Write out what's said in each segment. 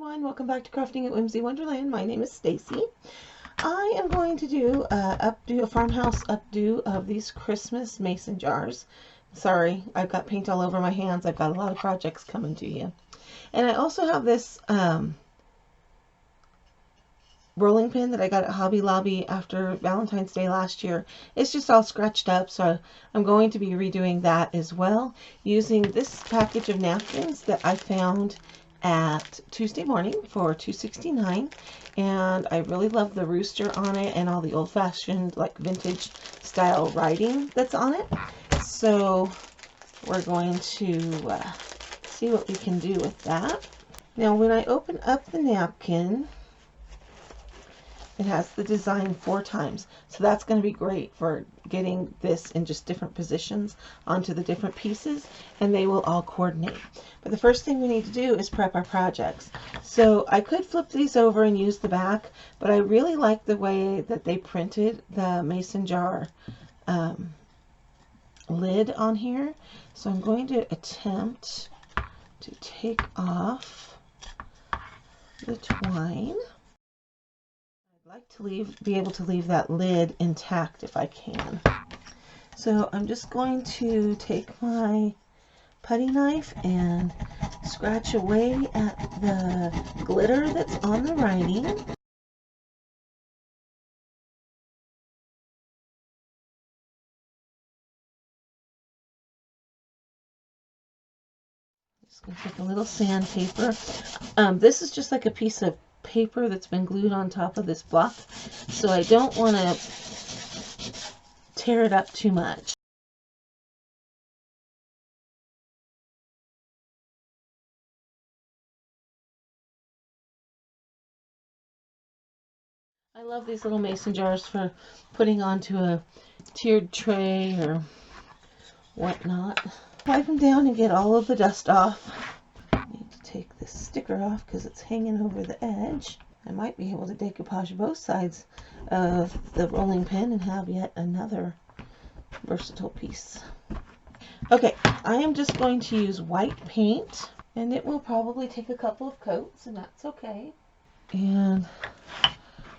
everyone, welcome back to Crafting at Whimsy Wonderland. My name is Stacy. I am going to do a farmhouse updo of these Christmas mason jars. Sorry, I've got paint all over my hands. I've got a lot of projects coming to you. And I also have this rolling pin that I got at Hobby Lobby after Valentine's Day last year. It's just all scratched up, so I'm going to be redoing that as well using this package of napkins that I found at Tuesday Morning for $2.69, and I really love the rooster on it and all the old-fashioned like vintage style writing that's on it. So we're going to see what we can do with that. Now when I open up the napkin, it has the design 4 times, so that's going to be great for getting this in just different positions onto the different pieces, and they will all coordinate. But the first thing we need to do is prep our projects. So I could flip these over and use the back, but I really like the way that they printed the mason jar lid on here. So I'm going to attempt to take off the twine. I like to be able to leave that lid intact if I can. So I'm just going to take my putty knife and scratch away at the glitter that's on the writing. Just going to take a little sandpaper. This is just like a piece of paper that's been glued on top of this block, so I don't want to tear it up too much. I love these little mason jars for putting onto a tiered tray or whatnot. Wipe them down and get all of the dust off. I need to take this sticker off because it's hanging over the edge. I might be able to decoupage both sides of the rolling pin and have yet another versatile piece. Okay, I am just going to use white paint, and it will probably take a couple of coats, and that's okay. And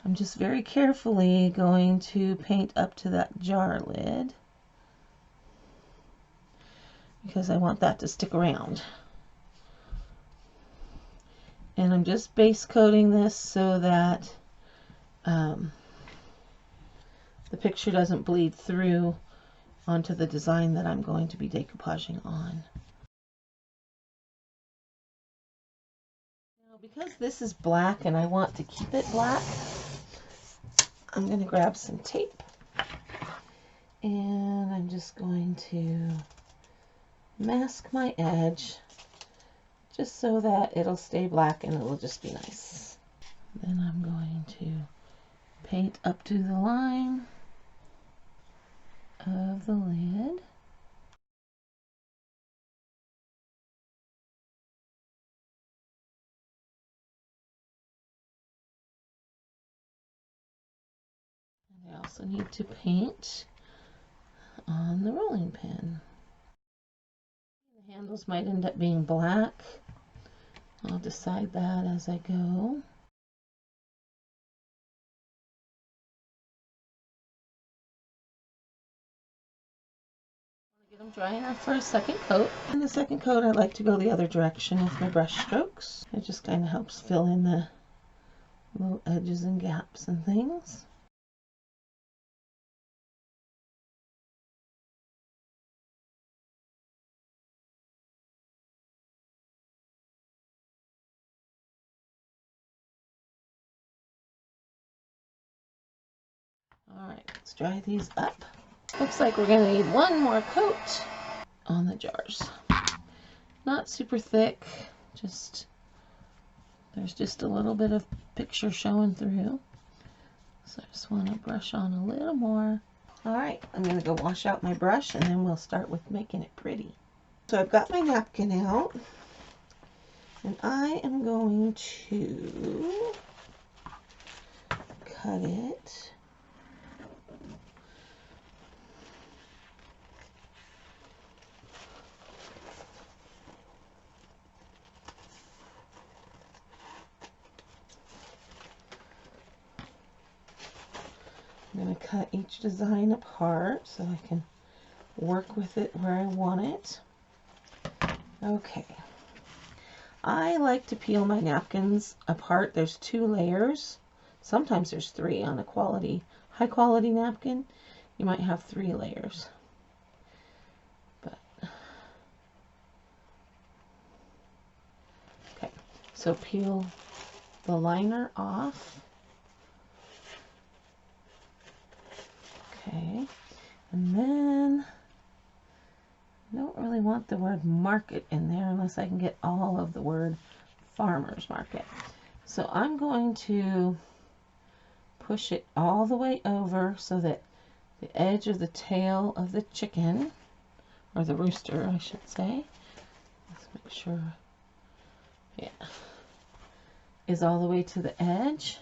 I'm just very carefully going to paint up to that jar lid because I want that to stick around. And I'm just base coating this so that the picture doesn't bleed through onto the design that I'm going to be decoupaging on. Now, because this is black and I want to keep it black, I'm going to grab some tape and I'm just going to mask my edge just so that it'll stay black and it'll just be nice. Then I'm going to paint up to the line of the lid. And I also need to paint on the rolling pin. The handles might end up being black. I'll decide that as I go. Get them dry enough for a second coat. And the second coat, I like to go the other direction with my brush strokes. It just kind of helps fill in the little edges and gaps and things. Alright, let's dry these up. Looks like we're going to need one more coat on the jars. Not super thick, there's just a little bit of picture showing through. So I just want to brush on a little more. Alright, I'm going to go wash out my brush and then we'll start with making it pretty. So I've got my napkin out and I am going to cut it . I'm going to cut each design apart so I can work with it where I want it. Okay. I like to peel my napkins apart. There's 2 layers. Sometimes there's 3 on a high quality napkin. You might have 3 layers. But okay. So peel the liner off. Okay. And then I don't really want the word market in there unless I can get all of the word farmer's market. So I'm going to push it all the way over so that the edge of the tail of the chicken, or the rooster I should say, let's make sure, yeah, is all the way to the edge,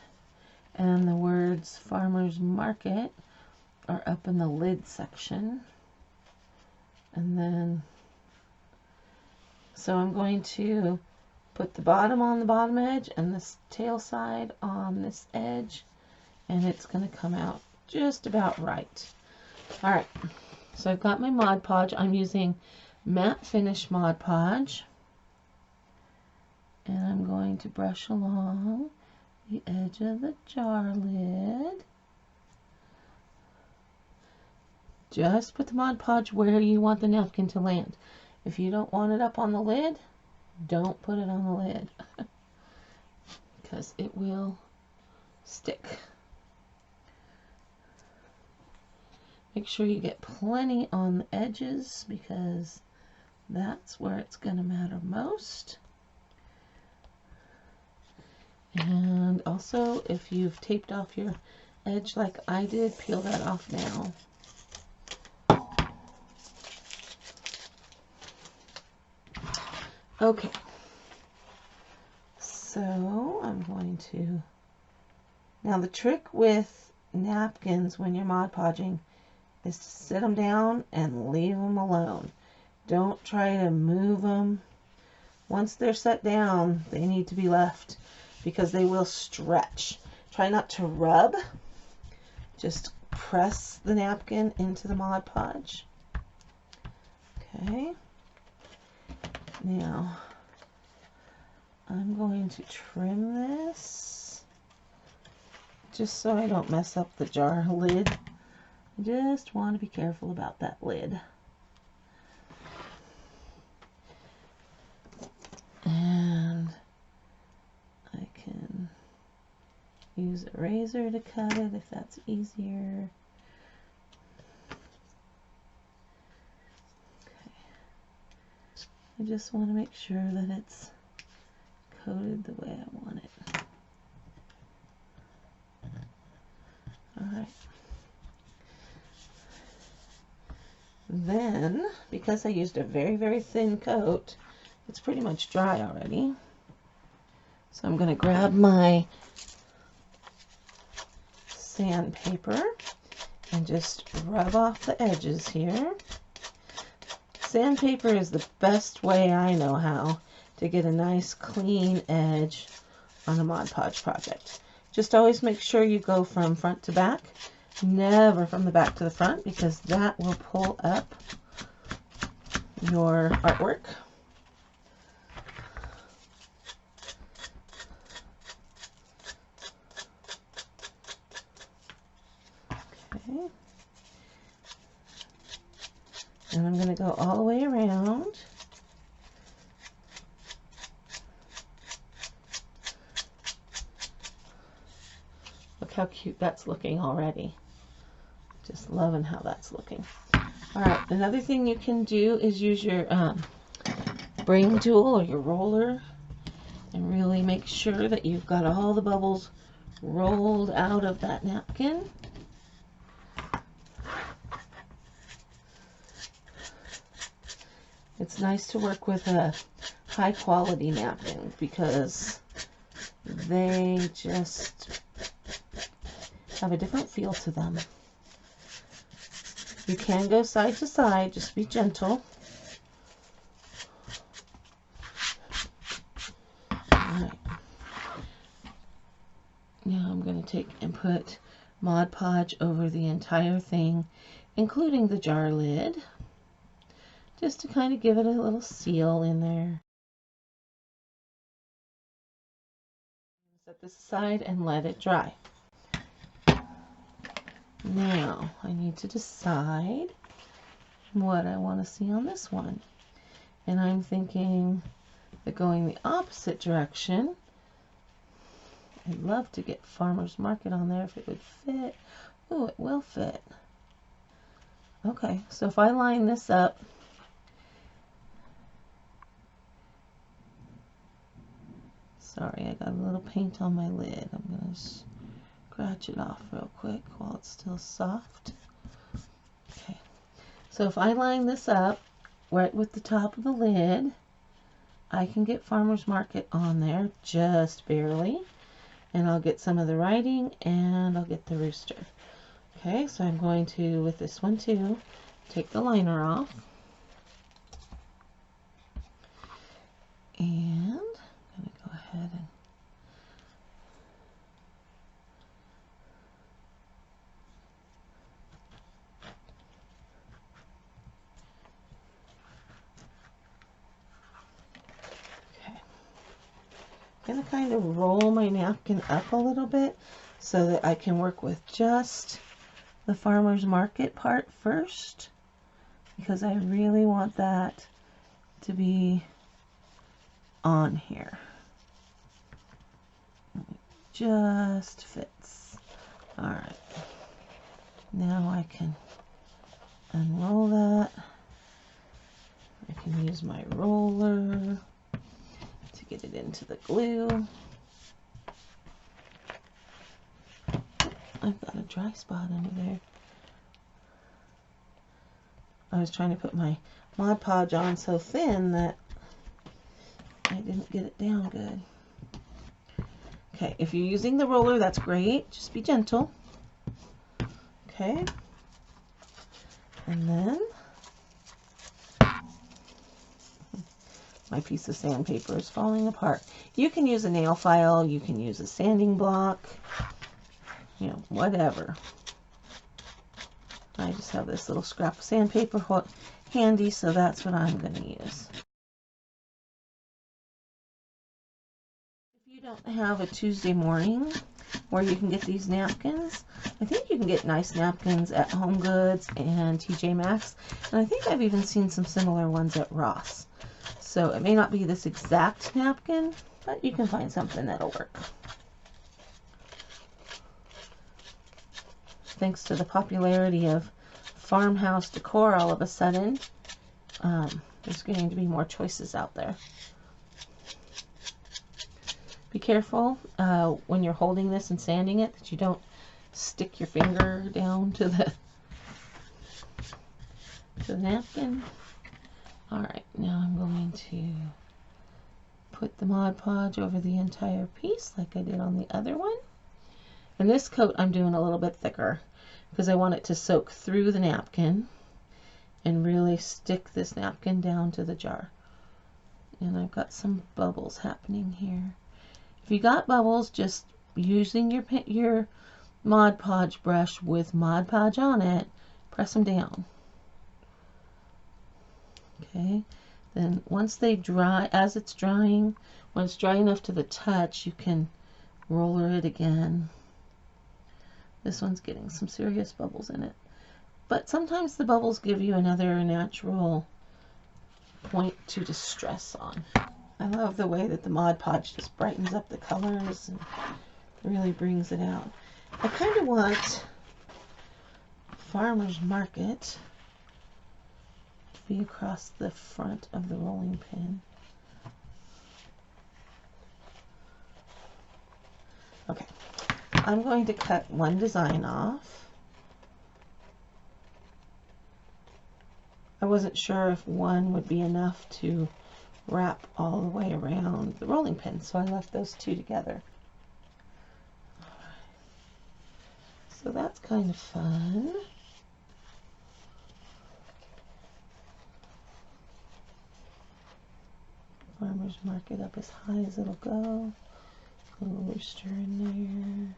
and the words farmer's market are up in the lid section. And then, so I'm going to put the bottom on the bottom edge and this tail side on this edge, and it's going to come out just about right. All right, so I've got my Mod Podge. I'm using Matte Finish Mod Podge, and I'm going to brush along the edge of the jar lid. Just put the Mod Podge where you want the napkin to land. If you don't want it up on the lid, don't put it on the lid because it will stick. Make sure you get plenty on the edges because that's where it's going to matter most. And also, if you've taped off your edge like I did, peel that off now. Okay, so I'm going to, now the trick with napkins when you're Mod Podging is to sit them down and leave them alone. Don't try to move them. Once they're set down, they need to be left because they will stretch. Try not to rub, just press the napkin into the Mod Podge. Okay. Now, I'm going to trim this just so I don't mess up the jar lid. I just want to be careful about that lid. And I can use a razor to cut it if that's easier. I just want to make sure that it's coated the way I want it. Alright. Then, because I used a very, very thin coat, it's pretty much dry already. So I'm going to grab my sandpaper and just rub off the edges here. Sandpaper is the best way I know how to get a nice clean edge on a Mod Podge project. Just always make sure you go from front to back, never from the back to the front, because that will pull up your artwork. Okay. And I'm going to go all the way around. Look how cute that's looking already. Just loving how that's looking. Alright, another thing you can do is use your bring tool or your roller and really make sure that you've got all the bubbles rolled out of that napkin. It's nice to work with a high quality napkin because they just have a different feel to them. You can go side to side, just be gentle. Alright. Now I'm going to take and put Mod Podge over the entire thing, including the jar lid, just to kind of give it a little seal in there. Set this aside and let it dry. Now I need to decide what I want to see on this one. And I'm thinking that going the opposite direction, I'd love to get Farmer's Market on there if it would fit. Oh, it will fit. Okay, so if I line this up, sorry, I got a little paint on my lid. I'm going to scratch it off real quick while it's still soft. Okay, so if I line this up right with the top of the lid, I can get Farmer's Market on there just barely, and I'll get some of the writing and I'll get the rooster. Okay, so I'm going to, with this one too, take the liner off, and I'm going to go ahead and I'm going to kind of roll my napkin up a little bit so that I can work with just the Farmer's Market part first, because I really want that to be on here. It just fits. Alright, now I can unroll that. I can use my roller to get it into the glue. I've got a dry spot under there. I was trying to put my Mod Podge on so thin that I didn't get it down good. Okay, if you're using the roller, that's great. Just be gentle. Okay. And then my piece of sandpaper is falling apart. You can use a nail file, you can use a sanding block, you know, whatever. I just have this little scrap of sandpaper handy, so that's what I'm going to use. If you don't have a Tuesday morning where you can get these napkins, I think you can get nice napkins at Home Goods and TJ Maxx, and I think I've even seen some similar ones at Ross. So it may not be this exact napkin, but you can find something that'll work. Thanks to the popularity of Farmhouse Decor, all of a sudden, there's going to be more choices out there. Be careful when you're holding this and sanding it that you don't stick your finger down to the napkin. Alright, now I'm going to put the Mod Podge over the entire piece like I did on the other one. And this coat I'm doing a little bit thicker because I want it to soak through the napkin and really stick this napkin down to the jar. And I've got some bubbles happening here. If you got bubbles, just using your Mod Podge brush with Mod Podge on it, press them down. Okay, then once they dry, as it's drying, when it's dry enough to the touch, you can roller it again. This one's getting some serious bubbles in it. But sometimes the bubbles give you another natural point to distress on. I love the way that the Mod Podge just brightens up the colors and really brings it out. I kind of want Farmer's Market to be across the front of the rolling pin. Okay, I'm going to cut one design off. I wasn't sure if one would be enough to wrap all the way around the rolling pin, so I left those two together. So that's kind of fun. Farmer's Market up as high as it'll go. A little rooster in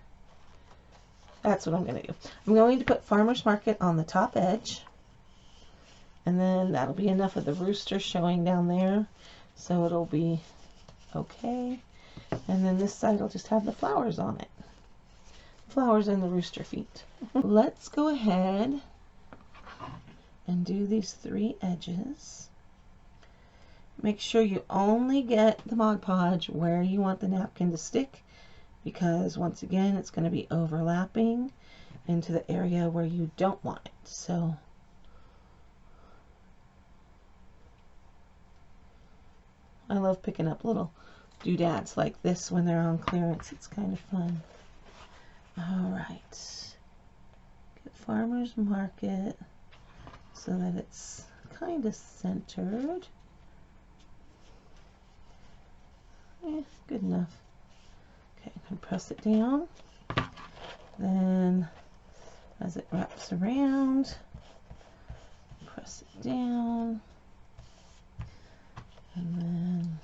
That's what I'm going to do. I'm going to put Farmer's Market on the top edge. And then that'll be enough of the rooster showing down there. So it'll be okay. And then this side will just have the flowers on it. Flowers and the rooster feet. Let's go ahead and do these 3 edges. Make sure you only get the Mod Podge where you want the napkin to stick, because once again it's going to be overlapping into the area where you don't want it. So I love picking up little doodads like this when they're on clearance. It's kind of fun. Alright, get Farmer's Market so that it's kind of centered. Good enough. Okay, I'm going to press it down. Then as it wraps around, press it down. And then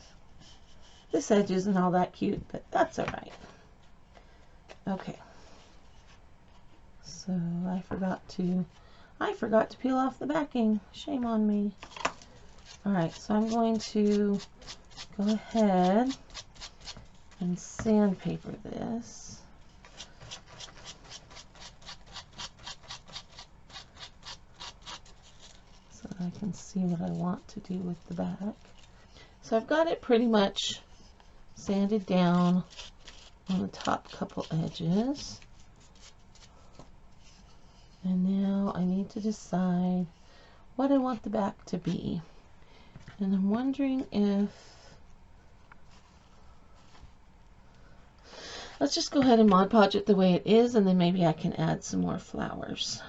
this edge isn't all that cute, but that's alright. Okay. So I forgot to peel off the backing. Shame on me. Alright, so I'm going to go ahead and sandpaper this. So that I can see what I want to do with the back. So I've got it pretty much sanded down on the top couple edges. And now I need to decide what I want the back to be. And I'm wondering if, let's just go ahead and Mod Podge it the way it is, and then maybe I can add some more flowers.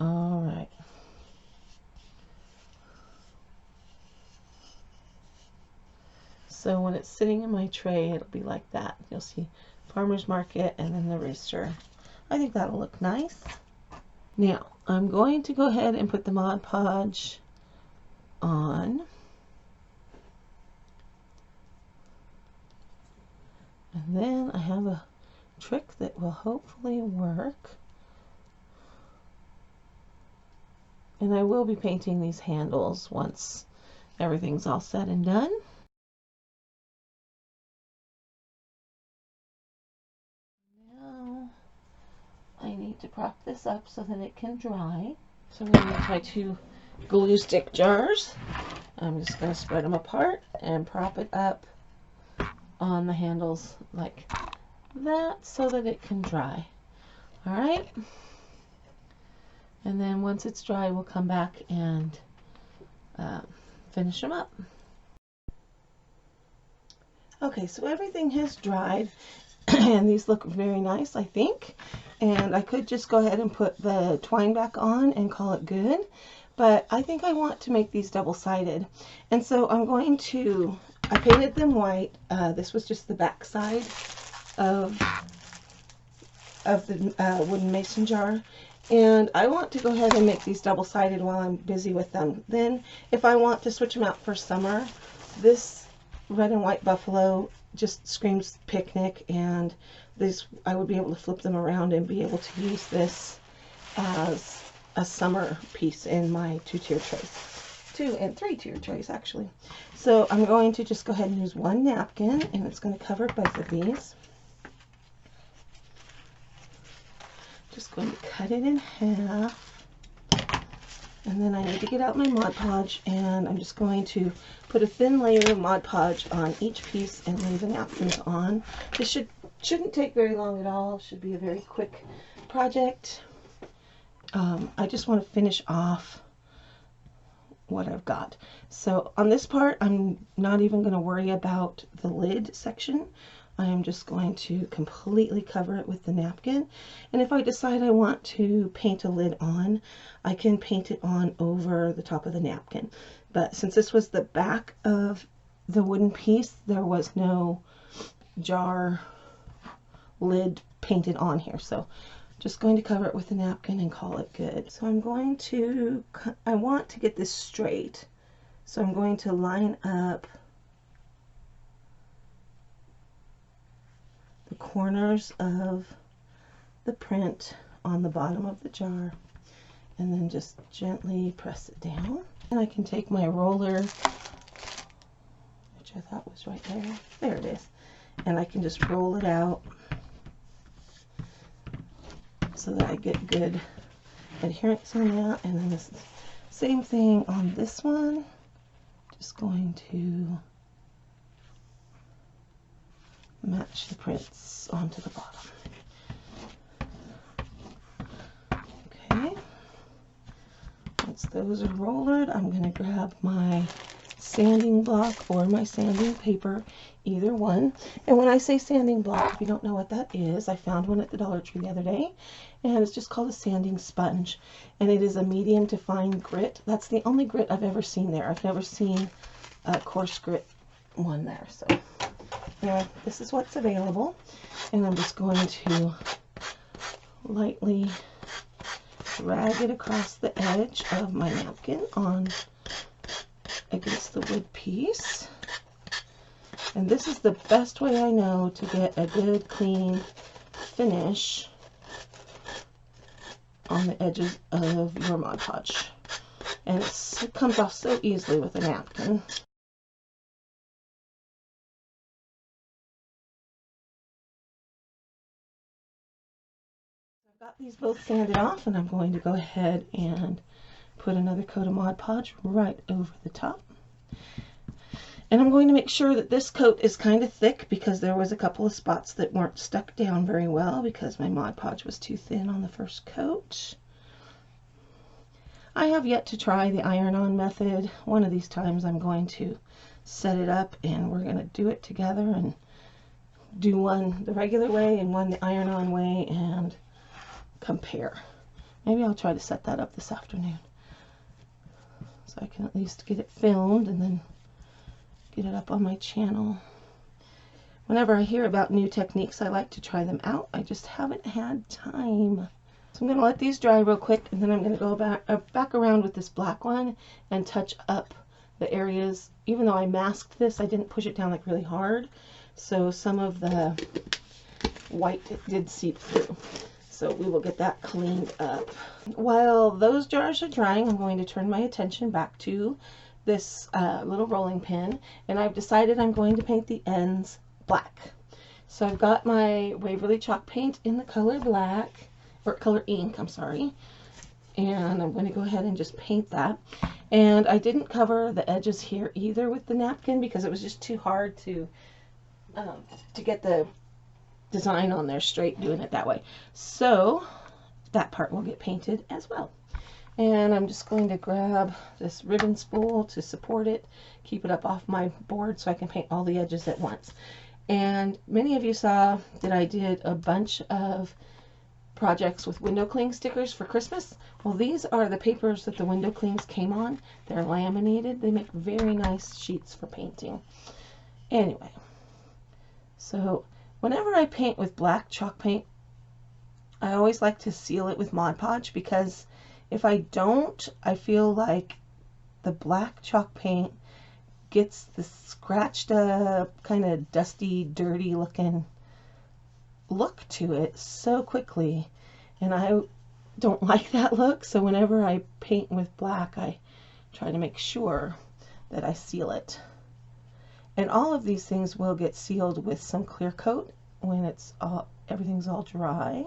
Alright. So when it's sitting in my tray, it'll be like that. You'll see Farmer's Market and then the rooster. I think that'll look nice. Now, I'm going to go ahead and put the Mod Podge on. And then I have a trick that will hopefully work. And I will be painting these handles once everything's all said and done. Now I need to prop this up so that it can dry. So I'm going to use my 2 glue stick jars. I'm just going to spread them apart and prop it up on the handles like that so that it can dry. Alright? And then once it's dry, we'll come back and finish them up. Okay, so everything has dried and these look very nice, I think. And I could just go ahead and put the twine back on and call it good. But I think I want to make these double-sided. And so I'm going to, I painted them white. This was just the back side of the wooden mason jar. And I want to go ahead and make these double-sided while I'm busy with them. Then if I want to switch them out for summer, this red and white buffalo just screams picnic, and this I would be able to flip them around and be able to use this as a summer piece in my 2-tier trays. 2 and 3-tier trays actually. So I'm going to just go ahead and use 1 napkin, and it's going to cover both of these. Just going to cut it in half, and then I need to get out my Mod Podge, and I'm just going to put a thin layer of Mod Podge on each piece and lay the napkins on. This shouldn't take very long at all. It should be a very quick project. I just want to finish off what I've got. So on this part, I'm not even going to worry about the lid section. I am just going to completely cover it with the napkin. And if I decide I want to paint a lid on, I can paint it on over the top of the napkin. But since this was the back of the wooden piece, there was no jar lid painted on here. So just going to cover it with the napkin and call it good. So I'm going to, I want to get this straight. So I'm going to line up the corners of the print on the bottom of the jar and then just gently press it down. And I can take my roller, which I thought was right there. There it is. And I can just roll it out so that I get good adherence on that. And then this same thing on this one. Just going to match the prints onto the bottom. Okay, once those are rolled, I'm going to grab my sanding block or my sanding paper, either one. And when I say sanding block, if you don't know what that is, I found one at the Dollar Tree the other day, and it's just called a sanding sponge, and it is a medium to fine grit. That's the only grit I've ever seen there. I've never seen a coarse grit one there. So yeah, this is what's available, and I'm just going to lightly drag it across the edge of my napkin on against the wood piece. And this is the best way I know to get a good clean finish on the edges of your Mod Podge. And it comes off so easily with a napkin. I've got these both sanded off, and I'm going to go ahead and put another coat of Mod Podge right over the top. And I'm going to make sure that this coat is kind of thick because there was a couple of spots that weren't stuck down very well because my Mod Podge was too thin on the first coat. I have yet to try the iron-on method. One of these times I'm going to set it up and we're going to do it together and do one the regular way and one the iron-on way and compare. Maybe I'll try to set that up this afternoon so I can at least get it filmed and then get it up on my channel. Whenever I hear about new techniques, I like to try them out. I just haven't had time. So I'm going to let these dry real quick, and then I'm going to go back around with this black one and touch up the areas. Even though I masked this, I didn't push it down like really hard, so some of the white did seep through. So we will get that cleaned up. While those jars are drying, I'm going to turn my attention back to this little rolling pin, and I've decided I'm going to paint the ends black. So I've got my Waverly chalk paint in the color black, or color ink, I'm sorry, and I'm going to go ahead and just paint that. And I didn't cover the edges here either with the napkin because it was just too hard to get the design on there straight doing it that way. So that part will get painted as well. And I'm just going to grab this ribbon spool to support it, keep it up off my board so I can paint all the edges at once. And many of you saw that I did a bunch of projects with window cling stickers for Christmas. Well, these are the papers that the window clings came on. They're laminated. They make very nice sheets for painting. Anyway, so whenever I paint with black chalk paint, I always like to seal it with Mod Podge because if I don't, I feel like the black chalk paint gets the scratched up, kind of dusty, dirty looking look to it so quickly, and I don't like that look. So whenever I paint with black, I try to make sure that I seal it. And all of these things will get sealed with some clear coat when it's everything's all dry.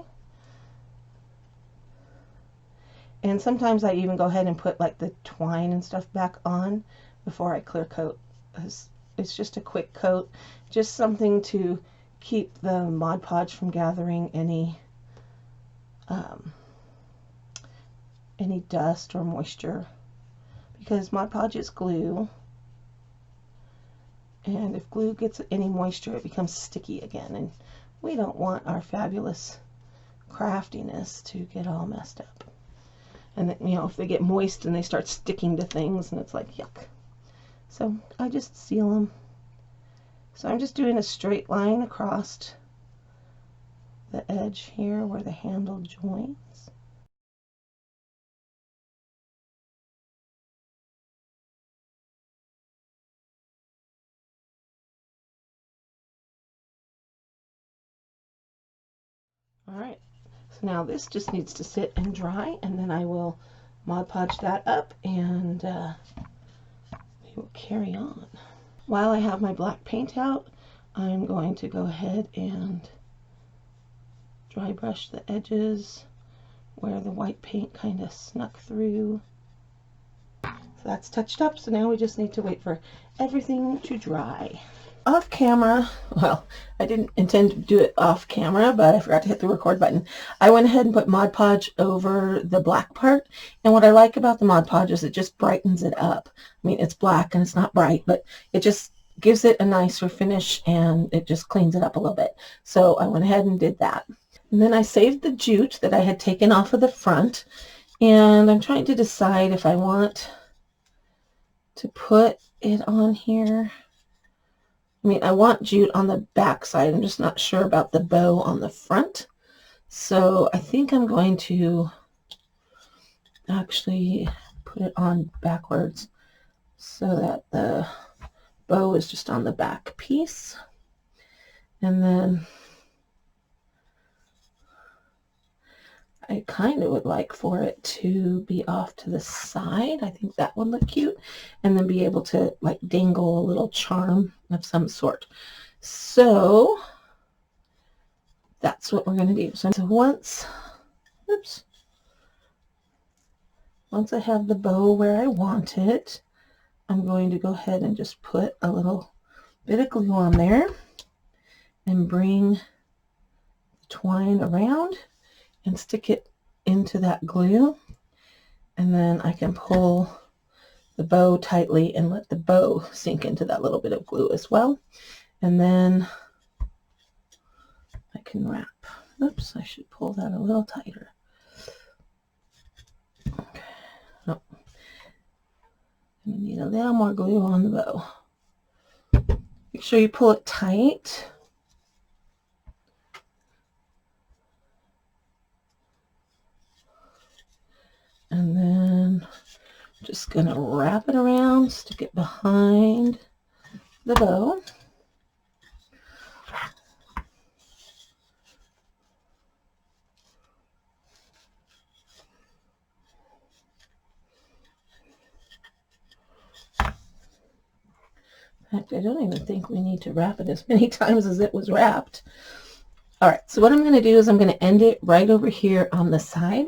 And sometimes I even go ahead and put like the twine and stuff back on before I clear coat. It's just a quick coat, just something to keep the Mod Podge from gathering any dust or moisture, because Mod Podge is glue And if glue gets any moisture, it becomes sticky again, and we don't want our fabulous craftiness to get all messed up. And then, you know, if they get moist and they start sticking to things, and it's like yuck. So I just seal them. So I'm just doing a straight line across the edge here where the handle joins. All right, so now this just needs to sit and dry, and then I will Mod Podge that up, and we will carry on. While I have my black paint out, I'm going to go ahead and dry brush the edges where the white paint kind of snuck through. So that's touched up, so now we just need to wait for everything to dry. Off camera, well, I didn't intend to do it off camera, but I forgot to hit the record button. I went ahead and put Mod Podge over the black part, and what I like about the Mod Podge is it just brightens it up. I mean, it's black and it's not bright, but it just gives it a nicer finish, and it just cleans it up a little bit. So I went ahead and did that. And then I saved the jute that I had taken off of the front, and I'm trying to decide if I want to put it on here. I mean, I want jute on the back side. I'm just not sure about the bow on the front. So I think I'm going to actually put it on backwards so that the bow is just on the back piece. And then I kind of would like for it to be off to the side. I think that would look cute. And then be able to like dangle a little charm of some sort. So that's what we're going to do. So once I have the bow where I want it, I'm going to go ahead and just put a little bit of glue on there and bring the twine around and stick it into that glue, and then I can pull the bow tightly and let the bow sink into that little bit of glue as well, and then I can wrap. Oops, I should pull that a little tighter. Okay. Oh. I need a little more glue on the bow. Make sure you pull it tight. And then just going to wrap it around, stick it behind the bow. In fact, I don't even think we need to wrap it as many times as it was wrapped. All right, so what I'm going to do is I'm going to end it right over here on the side.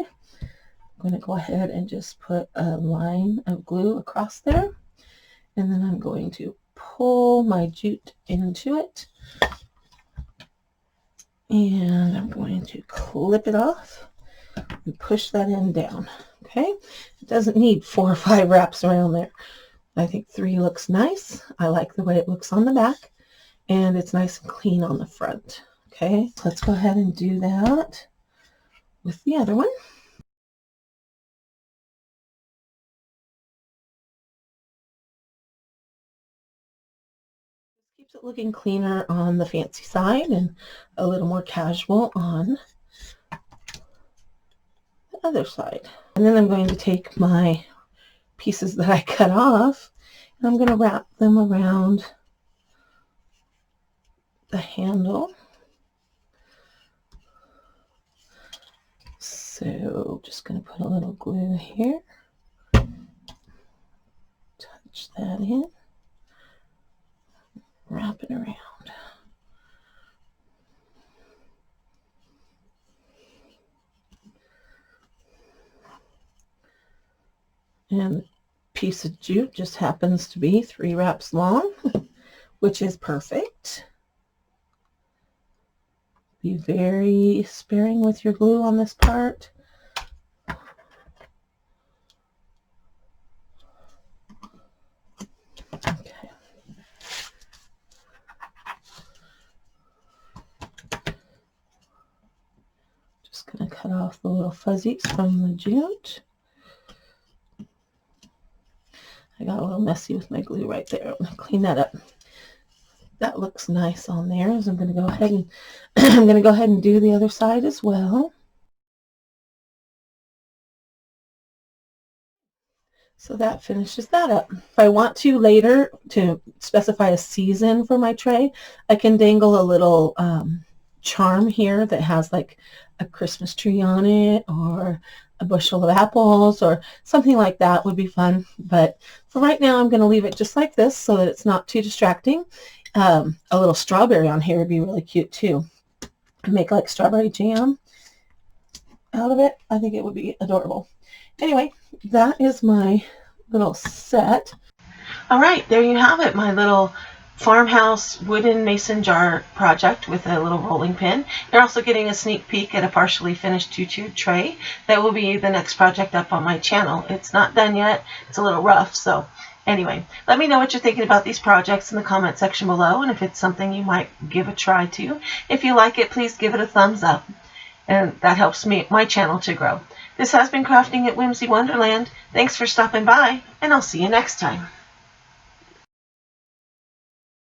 I'm going to go ahead and just put a line of glue across there, and then I'm going to pull my jute into it, and I'm going to clip it off and push that end down. Okay, it doesn't need 4 or 5 wraps around there. I think 3 looks nice. I like the way it looks on the back, and it's nice and clean on the front. Okay, so let's go ahead and do that with the other one. Keeps it looking cleaner on the fancy side and a little more casual on the other side. And then I'm going to take my pieces that I cut off, and I'm going to wrap them around the handle. So just going to put a little glue here, touch that in, wrap it around. And the piece of jute just happens to be 3 wraps long, which is perfect. Be very sparing with your glue on this part. Okay. off the little fuzzies from the jute. I got a little messy with my glue right there. I'm going to clean that up. That looks nice on there. So I'm going to go ahead and I'm going to go ahead and do the other side as well. So that finishes that up. If I want to later to specify a season for my tray, I can dangle a little charm here that has like a Christmas tree on it, or a bushel of apples, or something like that would be fun. But for right now, I'm going to leave it just like this so that it's not too distracting. A little strawberry on here would be really cute too. Make like strawberry jam out of it. I think it would be adorable. Anyway, that is my little set. All right, there you have it, my little farmhouse wooden mason jar project with a little rolling pin. You're also getting a sneak peek at a partially finished tutu tray. That will be the next project up on my channel. It's not done yet. It's a little rough, so anyway, let me know what you're thinking about these projects in the comment section below, and if it's something you might give a try to. If you like it, please give it a thumbs up, and that helps my channel to grow. This has been Crafting at Whimsy Wonderland. Thanks for stopping by, and I'll see you next time.